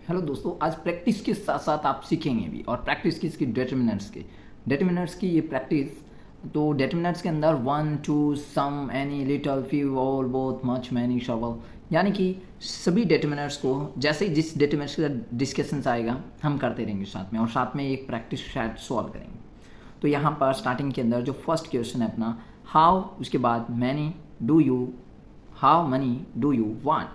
Hello दोस्तों, आज practice के साथ साथ आप सीखेंगे भी। और प्रैक्टिस किसकी? डिटर्मिनेंट्स की ये प्रैक्टिस। तो डिटर्मिनेंट्स के अंदर one, two, some, any, little, few, all, both, much, many, several, यानी कि सभी डिटर्मिनेंट्स को जैसे ही जिस डिटर्मिनेंट्स का डिस्कशन आएगा हम करते रहेंगे साथ में, और साथ में एक प्रैक्टिस शायद सॉल्व करेंगे। तो यहाँ पर स्टार्टिंग के अंदर जो फर्स्ट क्वेश्चन है अपना हाउ, उसके बाद many do you, how many do you want,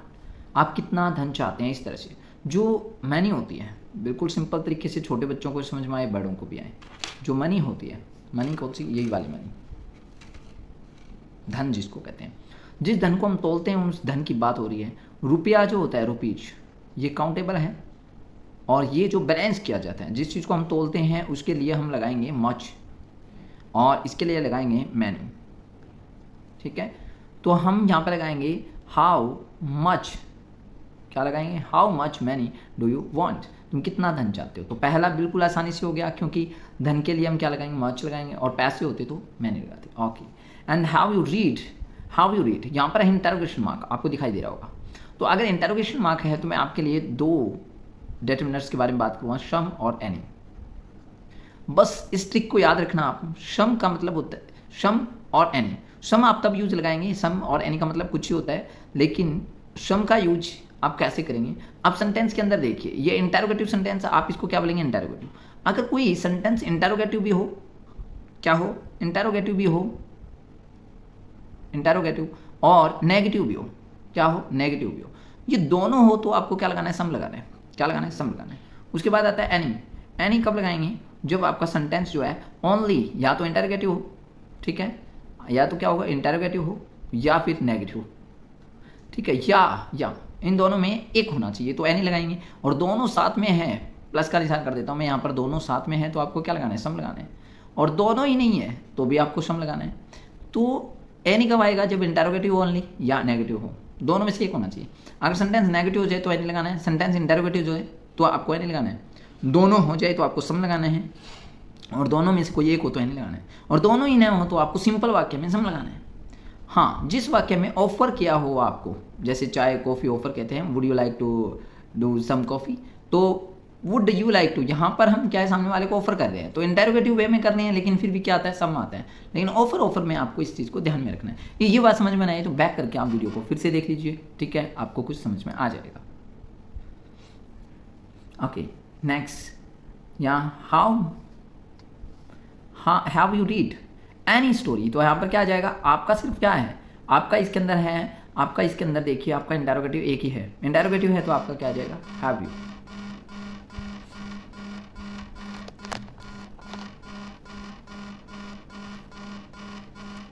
आप कितना धन चाहते हैं। इस तरह से जो मनी होती है, बिल्कुल सिंपल तरीके से छोटे बच्चों को समझ में आए, बड़ों को भी आए। जो मनी होती है, मनी कौन सी? यही वाली मनी, धन जिसको कहते हैं, जिस धन को हम तोलते हैं उस धन की बात हो रही है। रुपया जो होता है, रुपीज, ये काउंटेबल है। और ये जो बैलेंस किया जाता है, जिस चीज़ को हम तोलते हैं उसके लिए हम लगाएंगे मच, और इसके लिए लगाएंगे मैनी। ठीक है, तो हम यहाँ पर लगाएंगे हाउ मच, क्या लगाएंगे? How much many do you want, तुम कितना धन चाहते हो। तो पहला बिल्कुल आसानी से हो गया, क्योंकि धन के लिए हम क्या लगाएंगे? मच लगाएंगे, और पैसे होते तो मैनी लगाते। Okay, and how you read, यहाँ पर है इंटरोगेशन मार्क, आपको दिखाई दे रहा होगा। तो अगर इंटरोगेशन मार्क है तो मैं आपके लिए दो डिटर्मिनर्स के बारे में बात करूँगा, सम और एनी। बस इस ट्रिक को याद रखना आप। सम का मतलब होता है सम और एनी। सम आप तब यूज लगाएंगे, सम और एनी का मतलब कुछ ही होता है, लेकिन सम का यूज आप कैसे करेंगे? आप सेंटेंस के अंदर देखिए, ये इंटरोगेटिव सेंटेंस, आप इसको क्या बोलेंगे? इंटरोगेटिव। अगर कोई सेंटेंस इंटरोगेटिव भी हो, क्या हो? इंटरोगेटिव भी हो, इंटरोगेटिव, और नेगेटिव भी हो, क्या हो? नेगेटिव भी हो। ये दोनों हो तो आपको क्या लगाना है? सम लगाना है। क्या लगाना है? सम लगाना है। उसके बाद आता है एनी। एनी कब लगाएंगे? जब आपका सेंटेंस जो है ओनली या तो इंटरोगेटिव हो, ठीक है, या तो क्या होगा? इंटरोगेटिव हो, या फिर नेगेटिव हो, ठीक है, या इन दोनों में एक होना चाहिए, तो एनी लगाएंगे। और दोनों साथ में है, प्लस का निशान कर देता हूँ मैं यहाँ पर, दोनों साथ में है तो आपको क्या लगाना है? सम लगाना है। और दोनों ही नहीं है तो भी आपको सम लगाना है। तो एनी कब आएगा? जब इंटरोगेटिव ओनली या नेगेटिव हो, दोनों में से एक होना चाहिए। अगर सेंटेंस नेगेटिव हो जाए तो एनी लगाना है, सेंटेंस इंटरोगेटिव जो है तो आपको एनी लगाना है, दोनों हो जाए तो आपको सम लगाना है, और दोनों में से कोई एक हो तो एनी लगाना है, और दोनों ही ना हो तो आपको सिंपल वाक्य में सम लगाना है। हाँ, जिस वाक्य में ऑफर किया हो आपको, जैसे चाय कॉफ़ी ऑफर कहते हैं, would you like to do some coffee, तो वुड यू लाइक टू, यहाँ पर हम क्या है? सामने वाले को ऑफर कर रहे हैं, तो इंटरोगेटिव वे में करनी है, लेकिन फिर भी क्या आता है? सम आता है। लेकिन ऑफर में आपको इस चीज़ को ध्यान में रखना है। ये बात समझ में नहीं आई तो बैक करके आप वीडियो को फिर से देख लीजिए, ठीक है, आपको कुछ समझ में आ जाएगा। ओके, नेक्स्ट, यहाँ have you read any story, तो यहाँ पर क्या आ जाएगा? आपका सिर्फ क्या है? आपका इसके अंदर है, आपका इसके अंदर देखिए, आपका इंटरोगेटिव एक ही है, इंटरोगेटिव है तो आपका क्या आ जाएगा? Have you.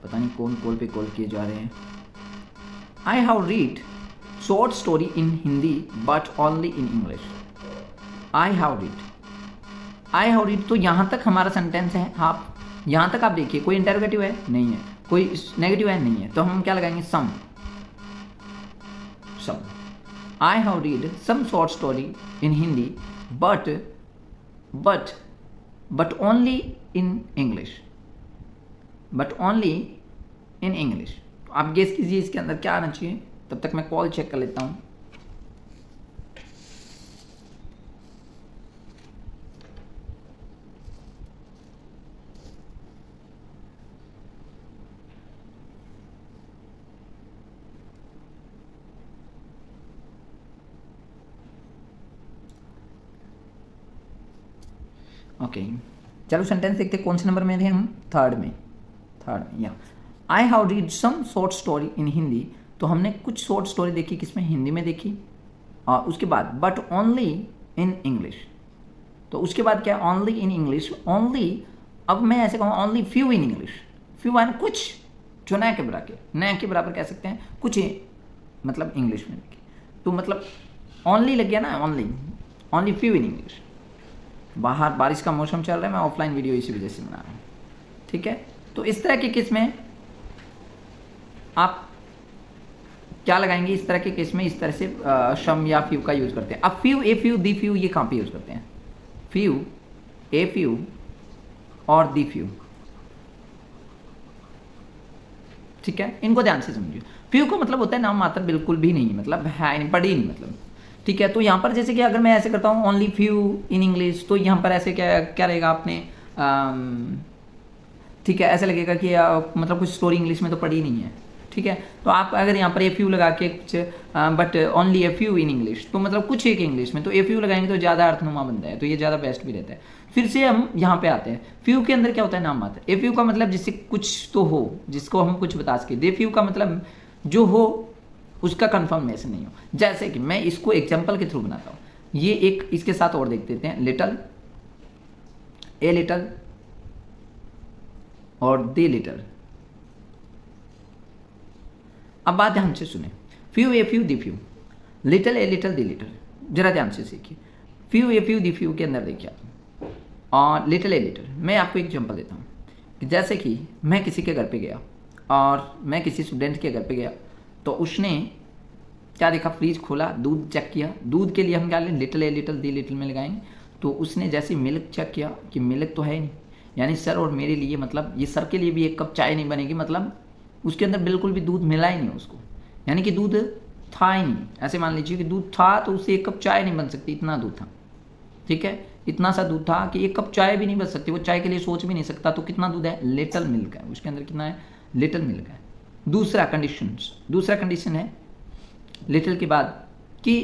पता नहीं कौन कॉल पे कॉल किए जा रहे हैं। आई have read short story in Hindi but only in English. I have read, तो यहाँ तक हमारा सेंटेंस है। आप यहाँ तक आप देखिए, कोई इंटरोगेटिव है? नहीं है। कोई नेगेटिव है? नहीं है। तो हम क्या लगाएंगे? Sum. I have read some short story in Hindi but only in English, तो आप गेस कीजिए इसके अंदर क्या आना चाहिए। तब तक मैं कॉल चेक कर लेता हूँ। ओके, चलो सेंटेंस देखते कौन से नंबर में थे हम? थर्ड में या I have read some short story in Hindi, तो हमने कुछ शॉर्ट स्टोरी देखी, किसमें? हिंदी में देखी। और उसके बाद बट ओनली इन इंग्लिश, तो उसके बाद क्या? ओनली इन इंग्लिश, ओनली, अब मैं ऐसे कहूँ only few in English, few है कुछ, जो नए के बराबर कह सकते हैं, कुछ मतलब इंग्लिश में देखी, तो मतलब ओनली लग गया ना, ओनली फ्यू इन इंग्लिश। बाहर बारिश का मौसम चल रहा है, मैं ऑफलाइन वीडियो इसी वजह से बना रहा हूँ, ठीक है। तो इस तरह के केस में आप क्या लगाएंगे? इस तरह के केस में इस तरह से सम या फ्यू का यूज करते हैं। अब few, a few, the few, ये कहाँ पे यूज करते हैं? फ्यू, ए फ्यू और दी फ्यू, ठीक है, इनको ध्यान से समझिए। फ्यू का मतलब होता है नाम मात्र, बिल्कुल भी नहीं, मतलब है नहीं, पढ़ी नहीं, मतलब ठीक है। तो यहाँ पर जैसे कि अगर मैं ऐसे करता हूँ ओनली फ्यू इन इंग्लिश, तो यहाँ पर ऐसे क्या क्या रहेगा आपने, ठीक है, ऐसे लगेगा कि मतलब कुछ स्टोरी इंग्लिश में तो पढ़ी नहीं है, ठीक है। तो आप अगर यहाँ पर ए फ्यू लगा के कुछ but only a few in English, तो मतलब कुछ एक इंग्लिश में, तो ए फ्यू लगाएंगे तो ज़्यादा अर्थनुमा बनता है, तो ये ज़्यादा बेस्ट भी रहता है। फिर से हम यहाँ पे आते हैं, फ्यू के अंदर क्या होता है, नाम मात्र। ए फ्यू का मतलब जिससे कुछ तो हो, जिसको हम कुछ बता सके। दे फ्यू का मतलब जो हो उसका कन्फर्मेशन नहीं हो। जैसे कि मैं इसको एग्जाम्पल के थ्रू बनाता हूँ, ये एक इसके साथ और देख देते हैं, लिटल, ए लिटल और दे लिटल। अब बात ध्यान से सुने, few a few the few, little a little the little, जरा ध्यान से सीखिए। Few a few the few के अंदर देखिए और लिटल ए लिटल। मैं आपको एक एग्जांपल देता हूँ कि जैसे कि मैं किसी के घर पे गया और मैं किसी स्टूडेंट के घर पे गया, तो उसने क्या देखा, फ्रिज खोला, दूध चेक किया। दूध के लिए हम क्या लें, little a little the little में लगाएंगे। तो उसने जैसे मिल्क चेक किया कि मिल्क तो है ही नहीं, यानी सर और मेरे लिए, मतलब ये सर के लिए भी एक कप चाय नहीं बनेगी, मतलब उसके अंदर बिल्कुल भी दूध मिला ही नहीं उसको, यानी कि दूध था ही नहीं। ऐसे मान लीजिए कि दूध था तो उससे एक कप चाय नहीं बन सकती, इतना दूध था, ठीक है। इतना सा दूध था कि एक कप चाय भी नहीं बन सकती, वो चाय के लिए सोच भी नहीं सकता। तो कितना दूध है, लिटल मिल्क है, उसके अंदर कितना है, लिटल मिल्क है। दूसरा कंडीशन है लिटल के बाद कि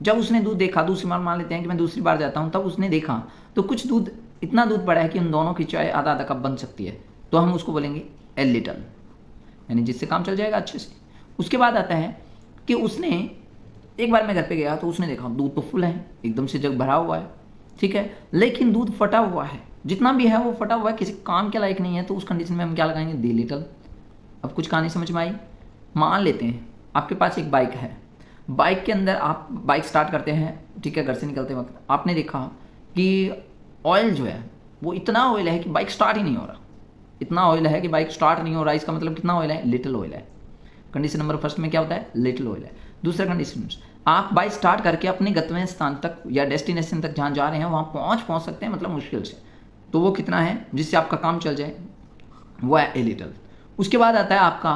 जब उसने दूध देखा, दूसरी बार मान लेते हैं कि मैं दूसरी बार जाता हूँ, तब उसने देखा तो कुछ दूध, इतना दूध पड़ा है कि उन दोनों की चाय आधा आधा कप बन सकती है, तो हम उसको बोलेंगे ए लिटल, यानी जिससे काम चल जाएगा अच्छे से। उसके बाद आता है कि उसने एक बार मैं घर पे गया तो उसने देखा दूध तो फुल है, एकदम से जग भरा हुआ है, ठीक है, लेकिन दूध फटा हुआ है, जितना भी है वो फटा हुआ है, किसी काम के लायक नहीं है। तो उस कंडीशन में हम क्या लगाएंगे, दी लिटल। अब कुछ कहानी समझ में आई। मान लेते हैं आपके पास एक बाइक है, बाइक के अंदर आप बाइक स्टार्ट करते हैं, ठीक है, घर से निकलते वक्त आपने देखा कि ऑयल जो है वो इतना ऑयल है कि बाइक स्टार्ट ही नहीं हो रहा, इतना ऑयल है कि बाइक स्टार्ट नहीं हो रहा। इसका मतलब कितना ऑयल है, लिटिल ऑयल है। कंडीशन नंबर फर्स्ट में क्या होता है, लिटिल ऑयल है। दूसरा कंडीशन, आप बाइक स्टार्ट करके अपने गंतव्य स्थान तक या डेस्टिनेशन तक जहाँ जा रहे हैं वहाँ पहुँच सकते हैं, मतलब मुश्किल से, तो वो कितना है जिससे आपका काम चल जाए, वो है ए लिटिल। उसके बाद आता है आपका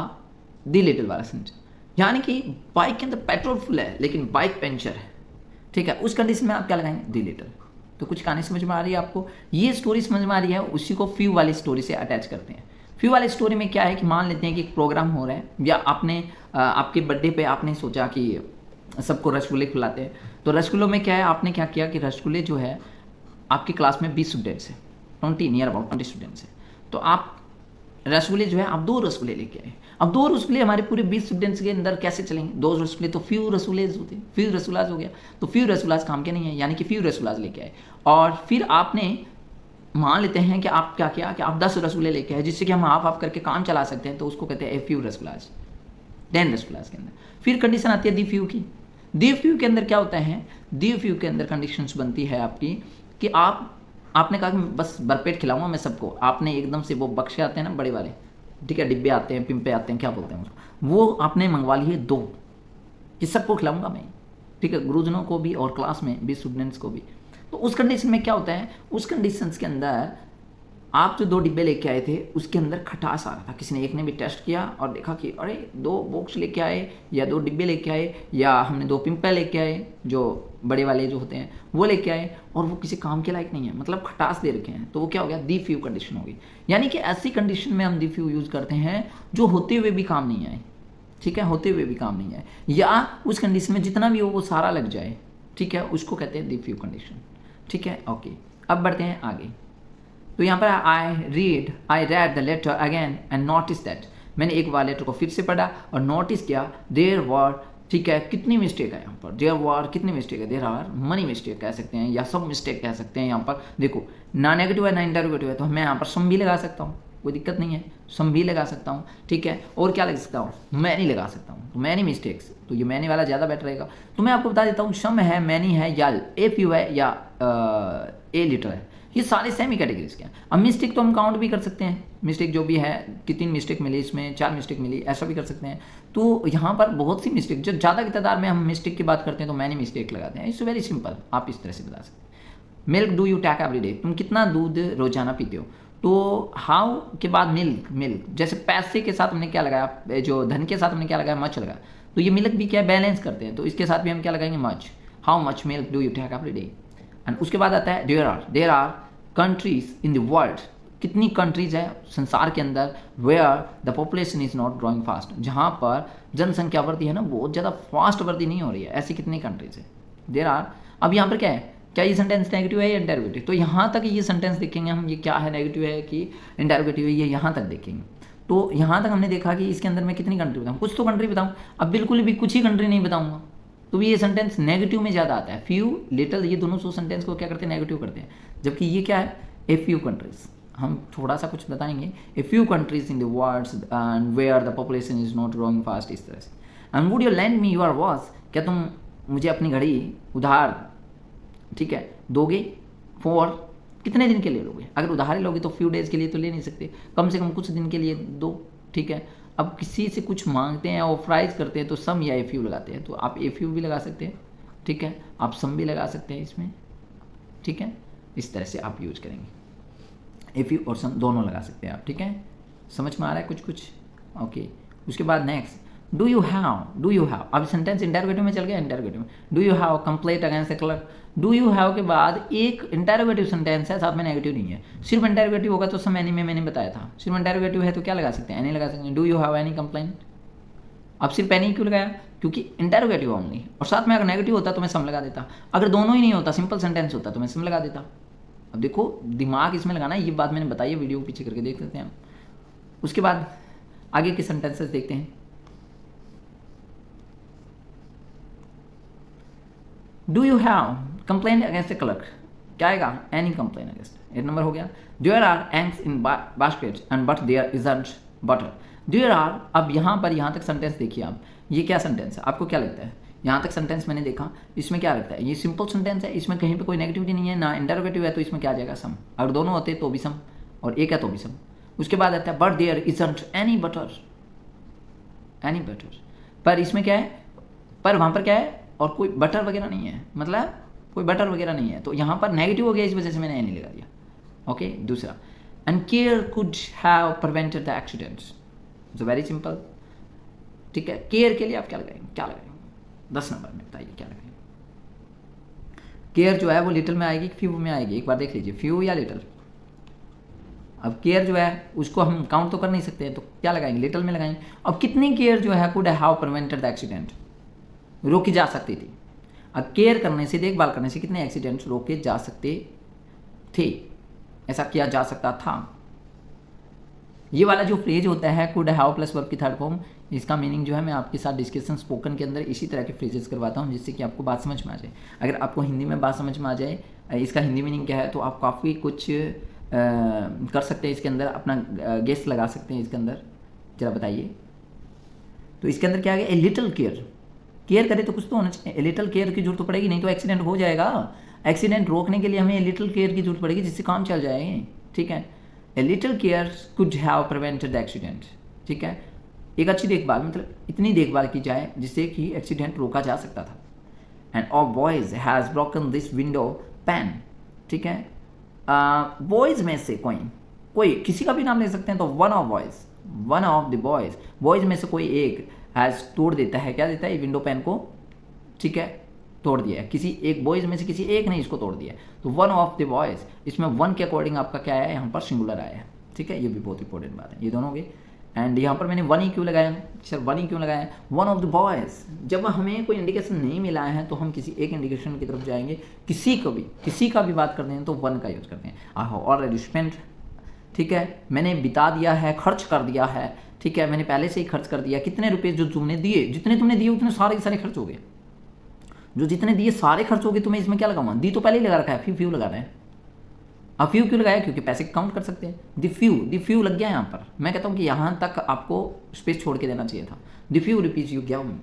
दी लिटिल वाला सेंस, यानी कि बाइक के अंदर पेट्रोल फुल है लेकिन बाइक पंचर है, ठीक है, उस कंडीशन में आप क्या लगाएंगे, दी लिटिल। तो कुछ कहानी समझ में आ रही है आपको, ये स्टोरी समझ में आ रही है, उसी को फ्यू वाली स्टोरी से अटैच करते हैं। फ्यू वाली स्टोरी में क्या है कि मान लेते हैं कि एक प्रोग्राम हो रहा है, या आपने आपके बर्थडे पे आपने सोचा कि सबको रसगुल्ले खिलाते हैं। तो रसगुल्लों में क्या है, आपने क्या किया कि रसगुल्ले जो है आपकी क्लास में 20 स्टूडेंट्स हैं, 20 नियर अबाउट 20 स्टूडेंट्स हैं, तो आप रसगुल्ले जो है आप 2 रसगुल्ले लेके आए। अब 2 रसगुल्ले हमारे पूरे 20 स्टूडेंट्स के अंदर कैसे चलेंगे, 2 रसगुल्ले तो फ्यू रसगुल्ले होते हैं, फ्यू रसगुल्लाज हो गया, तो फ्यू रसगुल्लाज काम के नहीं है, यानी कि फ्यू रसगुल्लाज लेके आए। और फिर आपने मान लेते हैं कि आप क्या किया कि आप 10 रसगुल्ले लेके आए, जिससे कि हम हाफ करके काम चला सकते हैं, तो उसको कहते हैं ए फ्यू रसगुल्लाज, 10 रसगुल्लाज के अंदर। फिर कंडीशन आती है दी फ्यू की। दी फ्यू के अंदर क्या होता है, दी फ्यू के अंदर कंडीशंस बनती है आपकी कि आपने कहा कि बस भरपेट खिलाऊंगा मैं सबको, आपने एकदम से वो बक्से आते हैं ना बड़े वाले, ठीक है, डिब्बे आते हैं, पिंपे आते हैं, क्या बोलते हैं उसको, वो आपने मंगवा लिए 2 कि सबको खिलाऊंगा मैं, ठीक है, गुरुजनों को भी और क्लास में 20 स्टूडेंट्स को भी। तो उस कंडीशन में क्या होता है, उस कंडीशंस के अंदर आप जो 2 डिब्बे लेके आए थे उसके अंदर खटास आ रहा था। किसी ने एक ने भी टेस्ट किया और देखा कि अरे 2 बॉक्स लेके आए या 2 डिब्बे लेके आए, या हमने 2 पिंपे लेके आए जो बड़े वाले जो होते हैं वो लेके आए, और वो किसी काम के लायक नहीं है, मतलब खटास दे रखे हैं, तो वो क्या हो गया, दी फ्यू कंडीशन होगी। यानी कि ऐसी कंडीशन में हम दी फ्यू यूज़ करते हैं जो होते हुए भी काम नहीं आए, ठीक है, होते हुए भी काम नहीं आए, या उस कंडीशन में जितना भी हो वो सारा लग जाए, ठीक है, उसको कहते हैं दी फ्यू कंडीशन, ठीक है। ओके, अब बढ़ते हैं आगे। तो यहाँ पर I read the letter again and notice that, मैंने एक बार लेटर को फिर से पढ़ा और नोटिस किया देयर वर, ठीक है, कितनी मिस्टेक है यहाँ पर, देयर वर कितनी मिस्टेक है, देयर आर मनी मिस्टेक कह सकते हैं, या सब मिस्टेक कह सकते हैं। यहाँ पर देखो ना नेगेटिव है ना इंटरोगेटिव है, तो मैं यहाँ पर सम भी लगा सकता हूँ, कोई दिक्कत नहीं है, सम भी लगा सकता हूँ, ठीक है, और क्या लगा सकता हूँ, मैनी लगा सकता हूँ, तो मैनी मिस्टेक्स, तो ये मैनी वाला ज़्यादा बेटर रहेगा। तो मैं आपको बता देता हूँ, सम है, मैनी है, या ए फ्यू है, या ए लिटर है, ये सारे सेमी कैटेगरीज के हैं। अब मिस्टेक तो हम काउंट भी कर सकते हैं, मिस्टेक जो भी है कि 3 मिस्टेक मिली, इसमें 4 मिस्टेक मिली, ऐसा भी कर सकते हैं। तो यहाँ पर बहुत सी मिस्टेक, जब ज़्यादा की तादाद में हम मिस्टेक की बात करते हैं तो मैंने मिस्टेक लगाते हैं। इट्स वेरी सिंपल, आप इस तरह से बता सकते हैं। Milk do you take every day, तुम कितना दूध रोजाना पीते हो। तो हाउ के बाद मिल्क, जैसे पैसे के साथ हमने क्या लगाया, जो धन के साथ हमने क्या लगाया, मच लगाया, तो ये मिल्क भी क्या है, बैलेंस करते हैं, तो इसके साथ भी हम क्या लगाएंगे, much. How much milk do you take every day. And उसके बाद आता है there are countries in the world, कितनी कंट्रीज है संसार के अंदर, where the population is not growing fast, जहाँ पर जनसंख्या वृद्धि है ना बहुत ज़्यादा फास्ट वृद्धि नहीं हो रही है, ऐसी कितनी कंट्रीज है। देयर आर, अब यहाँ पर क्या है, क्या ये सेंटेंस नेगेटिव है या इंटरोगेटिव, तो यहाँ तक ये सेंटेंस देखेंगे हम, ये क्या है, नेगेटिव है कि इंटरोगेटिव है, ये यहाँ तक देखेंगे। तो यहाँ तक हमने देखा कि इसके अंदर मैं कितनी कंट्री बताऊँ, कुछ तो कंट्री बताऊँ, अब बिल्कुल भी कुछ ही कंट्री नहीं बताऊँगा, तो भी ये सेंटेंस नेगेटिव में ज़्यादा आता है। फ्यू, लिटिल, ये दोनों सेंटेंस को क्या करते हैं, नेगेटिव करते हैं, जबकि ये क्या है, ए फ्यू कंट्रीज। हम थोड़ा सा कुछ बताएंगे, a few countries in the world and where the population is not growing fast, इस तरह से। And would you lend me your watch, क्या तुम मुझे अपनी घड़ी उधार, ठीक है, दोगे, फॉर कितने दिन के लिए लोगे, अगर उधार लोगे तो फ्यू डेज के लिए तो ले नहीं सकते, कम से कम कुछ दिन के लिए दो, ठीक है। अब किसी से कुछ मांगते हैं, ऑफराइज करते हैं तो सम या ए फ्यू लगाते हैं, तो आप ए फ्यू भी लगा सकते हैं, ठीक है, आप सम भी लगा सकते हैं इसमें, ठीक है, इस तरह से आप यूज करेंगे, ए फ्यू और सम दोनों लगा सकते हैं आप, ठीक है, समझ में आ रहा है कुछ, ओके। उसके बाद नेक्स्ट, डू यू हैव, अब सेंटेंस इंटरोगेटिव में चल गया, इंटरोगेटिव में, do you have complaint against the clerk, do you have के बाद एक इंटरोगेटिव सेंटेंस है, साथ में नेगेटिव नहीं है, सिर्फ इंटरोगेटिव होगा तो सम एनी में मैंने बताया था, सिर्फ इंटरोगेटिव है तो क्या लगा सकते हैं, एनी लगा सकते हैं, do you have any complaint. अब सिर्फ एनी क्यों लगाया, क्योंकि इंटरोगेटिव ओनली, और साथ में अगर नेगेटिव होता तो मैं सम लगा देता, अगर दोनों ही नहीं होता, सिंपल सेंटेंस होता तो मैं सम लगा देता। अब देखो दिमाग इसमें लगाना, ये बात मैंने बताई है, वीडियो को पीछे करके देख सकते हैं। उसके बाद आगे के सेंटेंसेस देखते हैं। Do you have complain against the clerk, क्या आएगा, एनी कंप्लेन अगेंस्ट, 1 नंबर हो गया। There are eggs in basket and but there isn't butter, there are, अब यहाँ पर यहाँ तक सेंटेंस देखिए आप, ये क्या सेंटेंस है, आपको क्या लगता है, यहाँ तक सेंटेंस मैंने देखा, इसमें क्या लगता है, ये सिंपल सेंटेंस है, इसमें कहीं पे कोई नेगेटिविटी नहीं है, ना इंटरोगेटिव है, तो इसमें क्या आ जाएगा, सम, अगर दोनों होते तो भी सम, और एक है तो भी सम। उसके बाद आता है but there isn't any butter, पर इसमें क्या है, पर वहाँ पर क्या है, और कोई बटर वगैरह नहीं है, मतलब कोई बटर वगैरह नहीं है, तो यहाँ पर नेगेटिव हो गया, इस वजह से मैंने नहीं लगा दिया, ओके। दूसरा, and care could have prevented the accidents, so very simple, ठीक है, केयर के लिए आप क्या लगाएंगे, 10 नंबर में बताइए क्या लगाएंगे। केयर जो है वो लिटिल में आएगी, फ्यू में आएगी, एक बार देख लीजिए, फ्यू या लिटिल। अब केयर जो है उसको हम काउंट तो कर नहीं सकते हैं, तो क्या लगाएंगे, लिटिल में लगाएंगे। अब कितनी केयर जो है could have prevented the accident, रोकी जा सकती थी। अब केयर करने से, देखभाल करने से कितने एक्सीडेंट्स रोके जा सकते थे, ऐसा किया जा सकता था। ये वाला जो फ्रेज होता है कुड हैव प्लस वर्ब की थर्ड फॉर्म, इसका मीनिंग जो है मैं आपके साथ डिस्कशन स्पोकन के अंदर इसी तरह के फ्रेजेस करवाता हूँ, जिससे कि आपको बात समझ में आ जाए। अगर आपको हिंदी में बात समझ में आ जाए, इसका हिंदी मीनिंग क्या है, तो आप काफ़ी कुछ कर सकते हैं इसके अंदर, अपना गेस लगा सकते हैं इसके अंदर, जरा बताइए। तो इसके अंदर क्या आ गया, ए लिटिल केयर करे तो कुछ तो होना चाहिए, ए लिटिल केयर की जरूरत तो पड़ेगी, नहीं तो एक्सीडेंट हो जाएगा। एक्सीडेंट रोकने के लिए हमें ए लिटिल केयर की जरूरत पड़ेगी, जिससे काम चल जाए, ठीक है। A little care could have prevented the accident, ठीक है, एक अच्छी देखभाल, मतलब इतनी देखभाल की जाए जिससे कि एक्सीडेंट रोका जा सकता था। End of boys has broken this window pan, ठीक है, बॉयज में से कोई किसी का भी नाम ले सकते हैं, तो वन ऑफ द बॉयज में से कोई एक हैज़ तोड़ देता है, क्या देता है, विंडो पैन को, ठीक है, तोड़ दिया है, किसी एक बॉयज में से किसी एक ने इसको तोड़ दिया, तो वन ऑफ द बॉयज, इसमें वन के अकॉर्डिंग आपका क्या है, यहाँ पर सिंगुलर आया है, ठीक है, ये भी बहुत इंपॉर्टेंट बात है, ये दोनों के। एंड यहाँ पर मैंने वन ही क्यों लगाया, सर वन ही क्यों लगाया, वन ऑफ द बॉयज, जब हमें कोई इंडिकेशन नहीं मिला है तो हम किसी एक इंडिकेशन की तरफ जाएंगे, किसी का भी बात करते हैं तो वन का यूज करते हैं। आई हैव ऑलरेडी स्पेंट, ठीक है, मैंने बिता दिया है, खर्च कर दिया है, ठीक है, मैंने पहले से ही खर्च कर दिया, कितने रुपए जो तुमने दिए, जितने तुमने दिए उतने सारे खर्च हो गए, जो जितने दिए सारे खर्च हो गए, तो मैं इसमें क्या लगाऊंगा, दी तो पहले ही लगा रखा है, फ्यू लगा रहे हैं। अब फ्यू क्यों लगाया, क्योंकि पैसे काउंट कर सकते हैं, द फ्यू लग गया यहाँ पर। मैं कहता हूँ कि यहाँ तक आपको स्पेस छोड़ के देना चाहिए था, the few rupees you give me,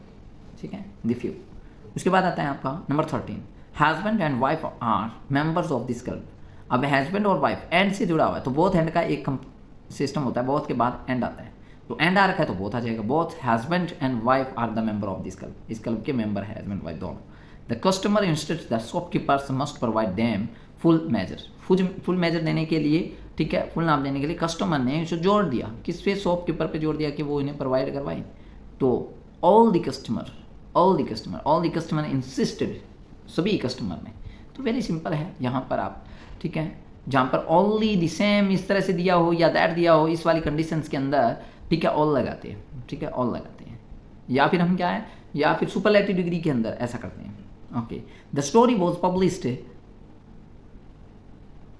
ठीक है, द फ्यू। उसके बाद आता है आपका number 13, husband and wife are members of this club. अब हस्बैंड और वाइफ एंड से जुड़ा हुआ है, तो बोथ एंड का एक सिस्टम होता है, बोथ के बाद एंड आता है, तो एंड आ रखा है तो बोथ आ जाएगा, both husband and wife are the member of this club, इस क्लब के मेंबर है हस्बैंड वाइफ दोनों। The customer instead the shopkeepers must provide them full measure देने के लिए, ठीक है, फुल नाम देने के लिए कस्टमर ने इसे जोड़ दिया, किस पे, शॉपकीपर पे जोड़ दिया कि वो इन्हें प्रोवाइड करवाए। तो ऑल द कस्टमर इंसिस्टेड, सभी कस्टमर ने। तो वेरी सिंपल है यहाँ पर आप, ठीक है, जहाँ पर ओनली द सेम इस तरह से दिया हो या दैट दिया हो, इस वाली कंडीशंस के अंदर, ठीक है, ऑल लगाते हैं, ठीक है, ऑल लगाते हैं। या फिर हम क्या है, या फिर सुपरलेटिव डिग्री के अंदर ऐसा करते हैं। Okay, the story was published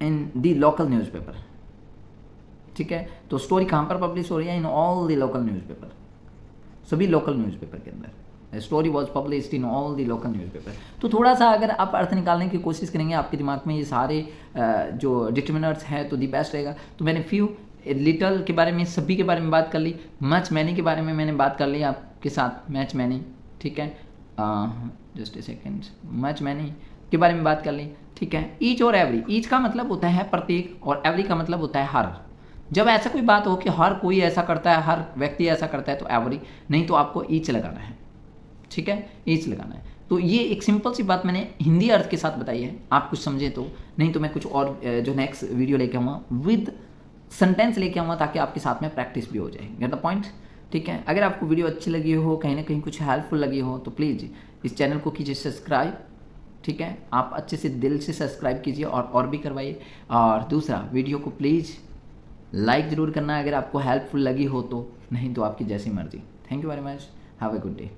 in the local newspaper, ठीक है। तो स्टोरी कहाँ पर पब्लिश हो रही है? In all the local newspaper, सभी लोकल न्यूज़पेपर के अंदर। Story was published in all the local newspaper. तो थोड़ा सा अगर आप अर्थ निकालने की कोशिश करेंगे, आपके दिमाग में ये सारे जो डिटर्मिनर्स हैं तो दी बेस्ट रहेगा। तो मैंने फ्यू लिटल के बारे में, सभी के बारे में बात कर ली, मच मैनी के बारे में मैंने बात कर ली आपके साथ, मैच मैनी, ठीक है, just a second, much many के बारे में बात कर ली, ठीक है। ईच और एवरी, ईच का मतलब होता है प्रत्येक और एवरी का मतलब होता है हर। जब ऐसा कोई बात हो कि हर कोई ऐसा करता है, हर व्यक्ति ऐसा करता है, तो एवरी, नहीं तो आपको ईच लगाना है, ठीक है, ईच लगाना है। तो ये एक सिंपल सी बात मैंने हिंदी अर्थ के साथ बताई है, आप कुछ समझे तो, नहीं तो मैं कुछ और जो नेक्स्ट वीडियो लेके आऊँगा विद सेंटेंस लेके आऊँगा, ताकि आपके साथ में प्रैक्टिस भी हो जाए। गेट द पॉइंट, ठीक है। अगर आपको वीडियो अच्छी लगी हो, कहीं ना कहीं कुछ हेल्पफुल लगी हो, तो प्लीज़ इस चैनल को कीजिए सब्सक्राइब, ठीक है। आप अच्छे से दिल से सब्सक्राइब कीजिए और भी करवाइए। और दूसरा, वीडियो को प्लीज़ लाइक ज़रूर करना अगर आपको हेल्पफुल लगी हो तो, नहीं तो आपकी जैसी मर्जी। Thank you very much, have a good day.